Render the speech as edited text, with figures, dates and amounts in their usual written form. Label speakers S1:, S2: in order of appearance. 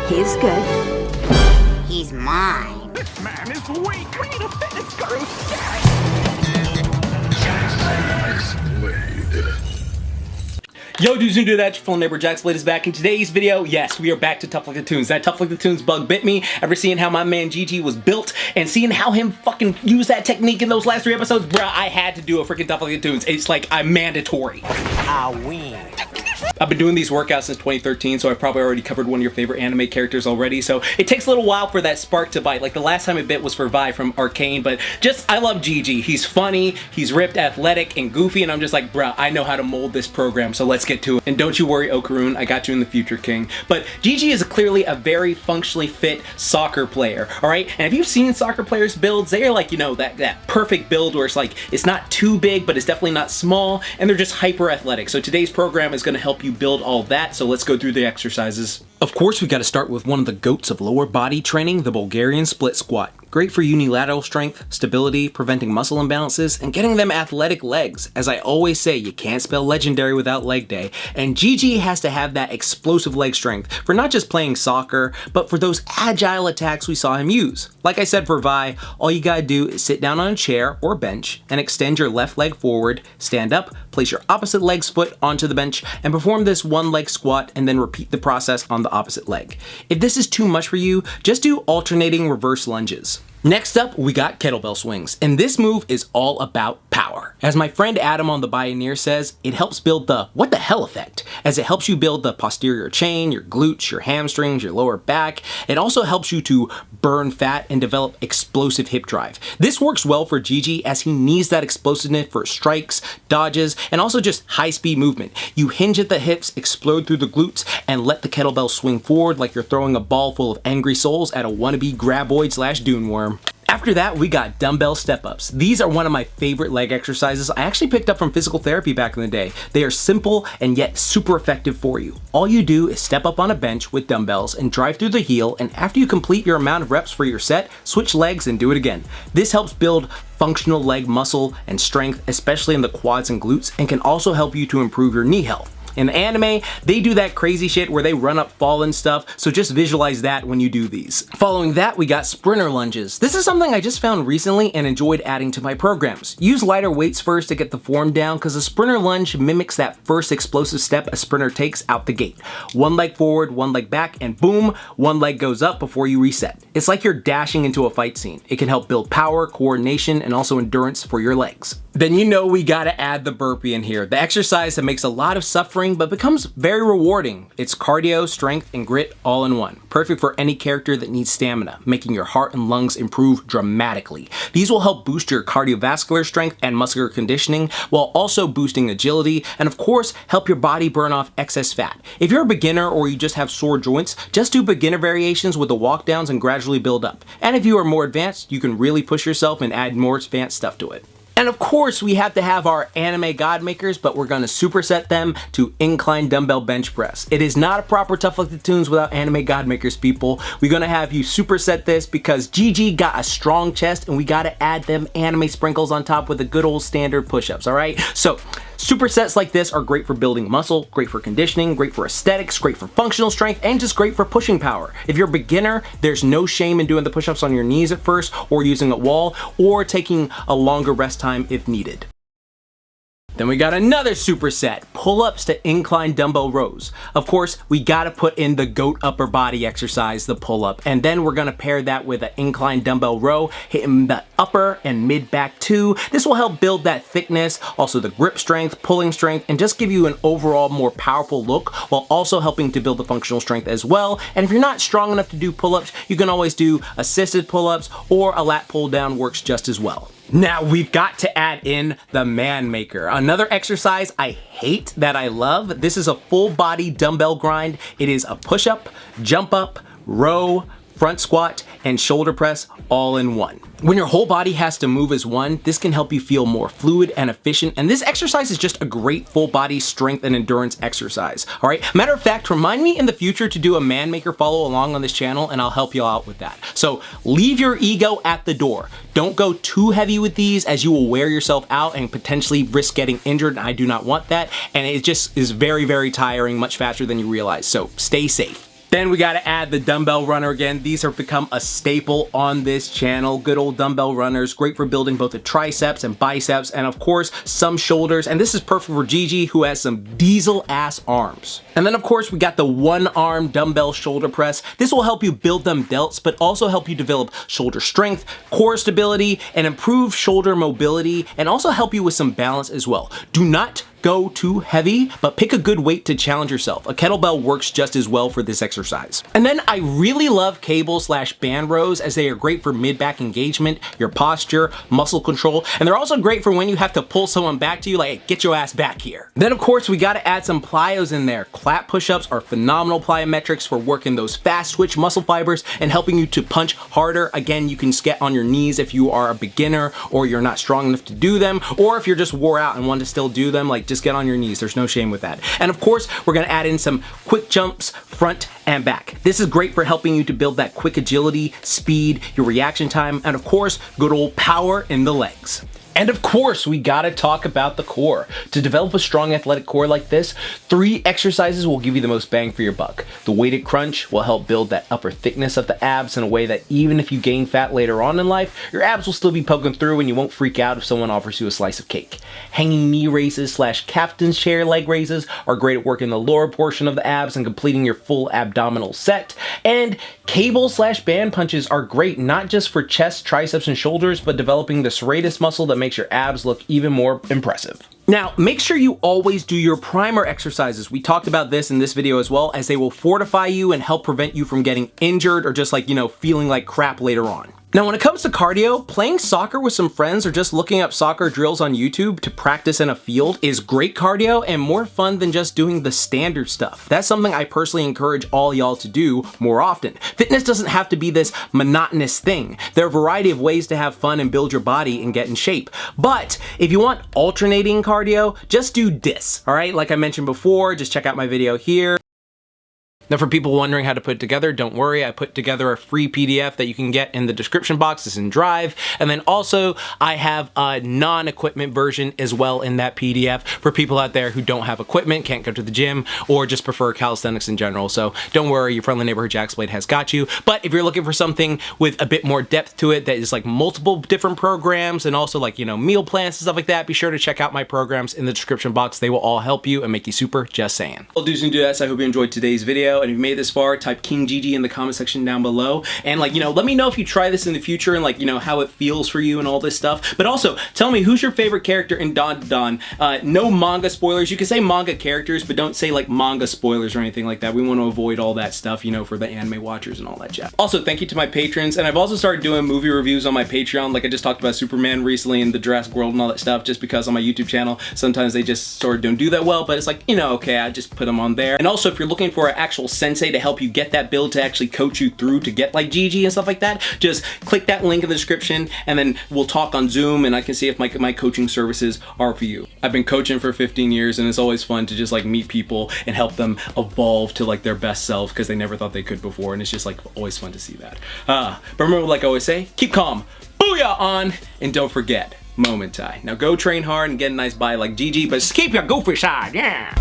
S1: He's good. He's mine.
S2: This man is weak. We need a fitness guru.
S3: Yo dudes and dudettes, your fellow neighbor JaxBlade is back. In today's video, yes, we are back to Tough Like the Toonz. That Tough Like the Toonz bug bit me. Ever seeing how my man Jiji was built and seeing how him fucking use that technique in those last 3 episodes, bruh, I had to do a freaking Tough Like the Toonz. It's like, I'm mandatory.
S4: I win.
S3: I've been doing these workouts since 2013, so I've probably already covered one of your favorite anime characters already, so it takes a little while for that spark to bite. Like the last time it bit was for Vi from Arcane, but just, I love Jiji. He's funny, he's ripped, athletic, and goofy, and I'm just like, bruh, I know how to mold this program, so let's get to it. And don't you worry, Okarun, I got you in the future, King. But Jiji is clearly a very functionally fit soccer player, alright? And if you've seen soccer players' builds, they are like, you know, that perfect build where it's like, it's not too big, but it's definitely not small, and they're just hyper athletic. So today's program is gonna help you build all that, so let's go through the exercises. Of course, we got to start with one of the goats of lower body training, the Bulgarian split squat. Great for unilateral strength, stability, preventing muscle imbalances, and getting them athletic legs. As I always say, you can't spell legendary without leg day, and Jiji has to have that explosive leg strength for not just playing soccer, but for those agile attacks we saw him use. Like I said for Vi, all you gotta do is sit down on a chair or bench and extend your left leg forward, stand up, place your opposite leg's foot onto the bench, and perform this one leg squat and then repeat the process on the opposite leg. If this is too much for you, just do alternating reverse lunges. Next up, we got kettlebell swings, and this move is all about power. As my friend Adam on the Pioneer says, it helps build the what the hell effect, as it helps you build the posterior chain, your glutes, your hamstrings, your lower back. It also helps you to burn fat and develop explosive hip drive. This works well for Jiji as he needs that explosiveness for strikes, dodges, and also just high-speed movement. You hinge at the hips, explode through the glutes, and let the kettlebell swing forward like you're throwing a ball full of angry souls at a wannabe graboid / dune worm. After that, we got dumbbell step ups. These are one of my favorite leg exercises I actually picked up from physical therapy back in the day. They are simple and yet super effective for you. All you do is step up on a bench with dumbbells and drive through the heel, and after you complete your amount of reps for your set, switch legs and do it again. This helps build functional leg muscle and strength, especially in the quads and glutes, and can also help you to improve your knee health. In the anime, they do that crazy shit where they run up, fall and stuff, so just visualize that when you do these. Following that, we got sprinter lunges. This is something I just found recently and enjoyed adding to my programs. Use lighter weights first to get the form down, because a sprinter lunge mimics that first explosive step a sprinter takes out the gate. One leg forward, one leg back, and boom, one leg goes up before you reset. It's like you're dashing into a fight scene. It can help build power, coordination, and also endurance for your legs. Then you know we gotta add the burpee in here, the exercise that makes a lot of suffering but becomes very rewarding. It's cardio, strength, and grit all in one. Perfect for any character that needs stamina, making your heart and lungs improve dramatically. These will help boost your cardiovascular strength and muscular conditioning, while also boosting agility, and of course, help your body burn off excess fat. If you're a beginner or you just have sore joints, just do beginner variations with the walk downs and gradually build up. And if you are more advanced, you can really push yourself and add more advanced stuff to it. And of course, we have to have our anime god makers, but we're gonna superset them to incline dumbbell bench press. It is not a proper Tough Like the Toonz without anime god makers, people. We're gonna have you superset this because Jiji got a strong chest and we gotta add them anime sprinkles on top with the good old standard push-ups, all right? So, supersets like this are great for building muscle, great for conditioning, great for aesthetics, great for functional strength, and just great for pushing power. If you're a beginner, there's no shame in doing the push-ups on your knees at first, or using a wall, or taking a longer rest time if needed. Then we got another superset, pull-ups to incline dumbbell rows. Of course, we gotta put in the goat upper body exercise, the pull-up, and then we're gonna pair that with an incline dumbbell row, hitting the upper and mid back too. This will help build that thickness, also the grip strength, pulling strength, and just give you an overall more powerful look, while also helping to build the functional strength as well. And if you're not strong enough to do pull-ups, you can always do assisted pull-ups, or a lat pull down works just as well. Now we've got to add in the ManMaker, another exercise I hate that I love. This is a full body dumbbell grind. It is a push-up, jump up, row, front squat, and shoulder press all in one. When your whole body has to move as one, this can help you feel more fluid and efficient, and this exercise is just a great full body strength and endurance exercise, all right? Matter of fact, remind me in the future to do a ManMaker follow along on this channel, and I'll help you out with that. So leave your ego at the door. Don't go too heavy with these, as you will wear yourself out and potentially risk getting injured, and I do not want that, and it just is very, very tiring, much faster than you realize, so stay safe. Then we gotta add the dumbbell runner again. These have become a staple on this channel. Good old dumbbell runners, great for building both the triceps and biceps, and of course, some shoulders. And this is perfect for Jiji, who has some diesel ass arms. And then of course, we got the one arm dumbbell shoulder press. This will help you build them delts, but also help you develop shoulder strength, core stability, and improve shoulder mobility, and also help you with some balance as well. Do not go too heavy, but pick a good weight to challenge yourself. A kettlebell works just as well for this exercise. And then I really love cable/band rows, as they are great for mid-back engagement, your posture, muscle control, and they're also great for when you have to pull someone back to you, like, hey, get your ass back here. Then of course, we gotta add some plyos in there. Clap push-ups are phenomenal plyometrics for working those fast twitch muscle fibers and helping you to punch harder. Again, you can get on your knees if you are a beginner or you're not strong enough to do them, or if you're just wore out and want to still do them, like, just get on your knees. There's no shame with that. And of course, we're gonna add in some quick jumps, front and back. This is great for helping you to build that quick agility, speed, your reaction time, and of course, good old power in the legs. And of course, we gotta talk about the core. To develop a strong athletic core like this, 3 exercises will give you the most bang for your buck. The weighted crunch will help build that upper thickness of the abs in a way that even if you gain fat later on in life, your abs will still be poking through and you won't freak out if someone offers you a slice of cake. Hanging knee raises / captain's chair leg raises are great at working the lower portion of the abs and completing your full abdominal set. And cable/band punches are great not just for chest, triceps, and shoulders, but developing the serratus muscle that makes your abs look even more impressive. Now, make sure you always do your primer exercises. We talked about this in this video as well, as they will fortify you and help prevent you from getting injured or just like, feeling like crap later on. Now, when it comes to cardio, playing soccer with some friends or just looking up soccer drills on YouTube to practice in a field is great cardio and more fun than just doing the standard stuff. That's something I personally encourage all y'all to do more often. Fitness doesn't have to be this monotonous thing. There are a variety of ways to have fun and build your body and get in shape. But if you want alternating cardio, just do this, all right? Like I mentioned before, just check out my video here. Now, for people wondering how to put it together, don't worry, I put together a free PDF that you can get in the description box. It's in Drive. And then also, I have a non-equipment version as well in that PDF for people out there who don't have equipment, can't go to the gym, or just prefer calisthenics in general. So don't worry, your friendly neighborhood JaxBlade has got you. But if you're looking for something with a bit more depth to it, that is like multiple different programs and also like, meal plans and stuff like that, be sure to check out my programs in the description box. They will all help you and make you super, just saying. Well, dudes and dudettes, I hope you enjoyed today's video. And if you made it this far, type King Jiji in the comment section down below. And let me know if you try this in the future and how it feels for you and all this stuff. But also, tell me who's your favorite character in Dan Da Dan. No manga spoilers. You can say manga characters, but don't say manga spoilers or anything like that. We want to avoid all that stuff, for the anime watchers and all that jazz. Also, thank you to my patrons. And I've also started doing movie reviews on my Patreon. Like I just talked about Superman recently and the Jurassic World and all that stuff, just because on my YouTube channel, sometimes they just sort of don't do that well, but it's okay, I just put them on there. And also, if you're looking for an actual sensei to help you get that build to actually coach you through to get like Jiji and stuff like that, just click that link in the description and then we'll talk on Zoom and I can see if my coaching services are for you. I've been coaching for 15 years and it's always fun to just meet people and help them evolve to their best selves because they never thought they could before, and it's just always fun to see that. But remember, like I always say, keep calm, booyah on, and don't forget, moment. Now go train hard and get a nice body like Jiji, but just keep your goofy side, yeah!